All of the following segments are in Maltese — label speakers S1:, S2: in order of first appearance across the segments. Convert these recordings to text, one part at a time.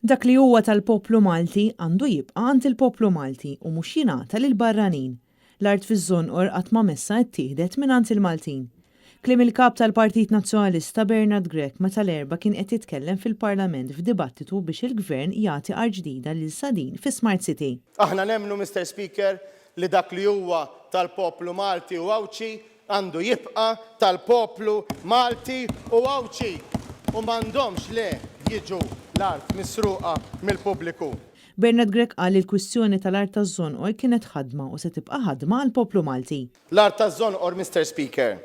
S1: Dak li huwa tal-poplu Malti għandu jibqa' għand il-poplu Malti u mhux jingħata lil barranin. L-art fiż-żonqor qatt ma messa ttieħdet mingħand il-Maltin. Kliem il-kap tal-Partit Nazzjonalista Bernard Grech meta l-erba' kien qed jitkellem fil-Parlament f'dibattitu biex il-Gvern jagħti art ġdida lil Sadin fi Smart City.
S2: Aħna nemmnu, Mr. Speaker, li dak li huwa tal-poplu Malti u Awċi għandu jibqa' tal-poplu Malti u Awċi u m'għandhomx le jiġu l-art misruqa mill-pubbliku.
S1: Bernard Grech qal li l-kwistjoni tal-art taż-żonqor kienet ħadma u se tibqa' ħadma għall-poplu Malti.
S2: L-art taż-żonqor, Mr. Speaker,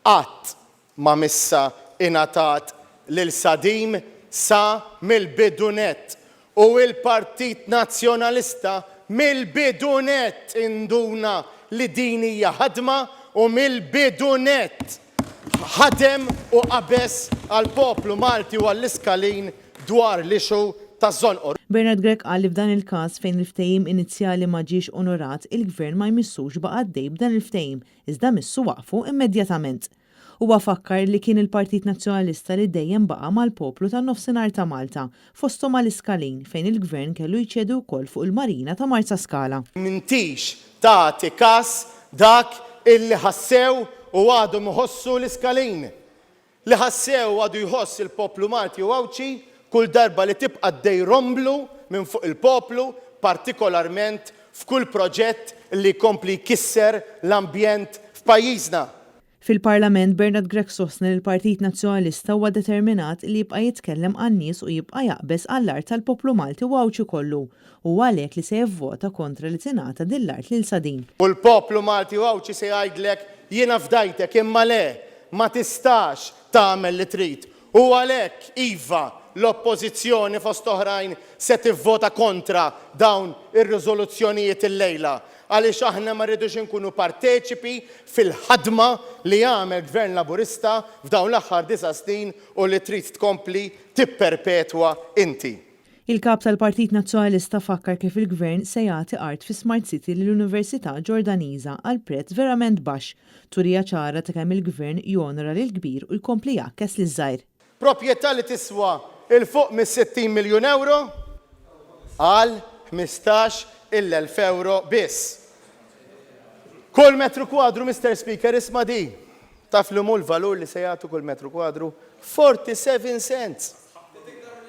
S2: qatt ma missa ingħatat lil Sadim sa mill-bidunet u l-Partit Nazzjonalista mill-bidunet induna li din hija ħadma u mill-bidunet ħadem u qabes għall-poplu Malti u għall-iskalin dwar l-ixu taż-żonqor.
S1: Bernard Grech qal li f'dan il-każ fejn il-ftehim inizjali ma ġiex onorat, il-Gvern ma jmissux baqa' għaddej b'dan il-ftehim, iżda missu waqfu immedjatament. Huwa fakkar li kien il-Partit Nazzjonalista li dejjem baqa' mal-poplu tan-nofsinhar ta' Malta, fosthom mal-iskalin fejn il-Gvern kellu jċedu wkoll fuq il-Marina ta' Marsa Scala.
S2: M'intix tagħti każ dak illi ħassew u għadu mħossu l-iskalin. Li ħassew għadu jħoss il-poplu Malti u Awċi kull darba li tibqa' dejromblu minn fuq il-poplu, partikolarment f'kull proġett li jkompli jkisser l-ambjent f'pajjiżna.
S1: Fil-Parlament, Bernard Grech sostna li l-Partit Nazzjonalista huwa determinat li jibqa' jitkellem għan-nies u jibqa' jaqbes għall-art tal-poplu Malti u Awċi kollu u għalhekk li se jivvota kontra li tingħata din l-art lil Sadin.
S2: U l-poplu Malti u Awċi se jgħidlek jiena fdajtek imma le ma tistax tagħmel li trid. U għalhekk iva l-oppożizzjoni fost oħrajn se tivvota kontra dawn ir-riżoluzzjonijiet illejla għaliex aħna ma rridux inkunu parteċipi fil-ħadma li jagħmel Gvern Laburista f'dawn l-aħħar 9 snin u li trid tkompli tipperpetwa inti.
S1: Il-kap tal-Partit Nazzjonalista fakkar kif il-Gvern se jagħti art fi Smart City lill-Università Ġordaniża għal prezz verament baxx, turija ċara ta' kemm il-Gvern jonora lill-kbir u jkompli jakkes liż-żgħir.
S2: Proprjetà li tiswa il-fuq mis-60 miljun euro għal 15,000 euro biss. Kull metru kwadru, Mr. Speaker, isma' di. Taf li mu l-valur li se jagħtu kull metru kwadru? 47 cents.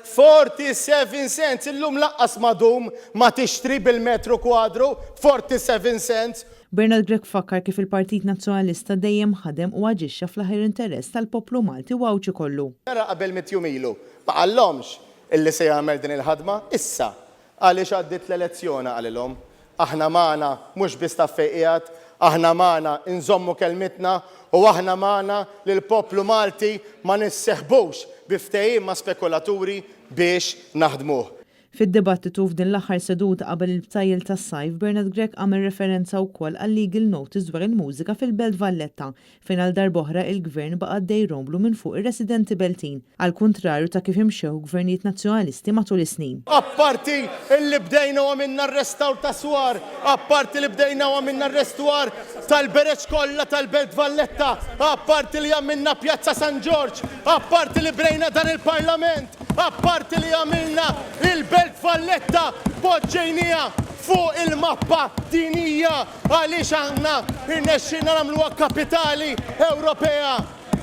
S2: 47 cents, illum laqqas madum ma tixtri bil-metru kwadru 47 cents.
S1: Bernard Grech fakkar kif il-Partit Nazzjonalista dejjem ħadem u aġixxa fl-aħħar interess tal-poplu Malti u Awċi kollu.
S2: Nara qabel mitjum ilu, ma qallhomx illi se jagħmel din il-ħadma issa għaliex għaddit l-elezzjoni għalilhom. Aħna magħna mhux biss taffejqiegħed, aħna magħna nżommu kelmitna u aħna magħna li l-poplu Malti ma nisseħbux bi ftehim ma' spekulaturi biex naħdmuh.
S1: Fid-dibattitu f'din l-aħħar seduta qabel il-btajjel tas-sajf, Bernard Grech għamel referenza wkoll għal legal notice dwar il-mużika fil-Belt Valletta fejn għal darb'oħra il-Gvern baqa' dejromblu minn fuq ir-residenti Beltin, għal kuntrarju ta' kif imxew gvernijiet nazzjonalisti matul is-snin.
S2: Apparti li bdejna għamilna r-restawr ta' swar, apparti li bdejna għamilna r-restawr tal-bereċ kollha tal-Belt Valletta, apparti li għamilna Pjazza San George, apparti li brejna dan il-Parlament, apparti li għamilna il-Belt Valletta poġġejnija fuq il-mappa dinija għaliex aħna irnexxina nagħmluha kapitali Ewropea.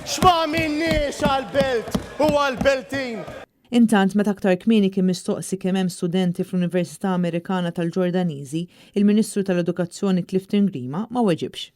S2: X'ma minniex għall-Belt u għall-Beltin.
S1: Intant meta aktar kmieni kien mistoqsi kemm hemm studenti fl-Università Amerikana tal-Ġordaniżi, il-Ministru tal-Edukazzjoni Clifton Grima ma weġibx.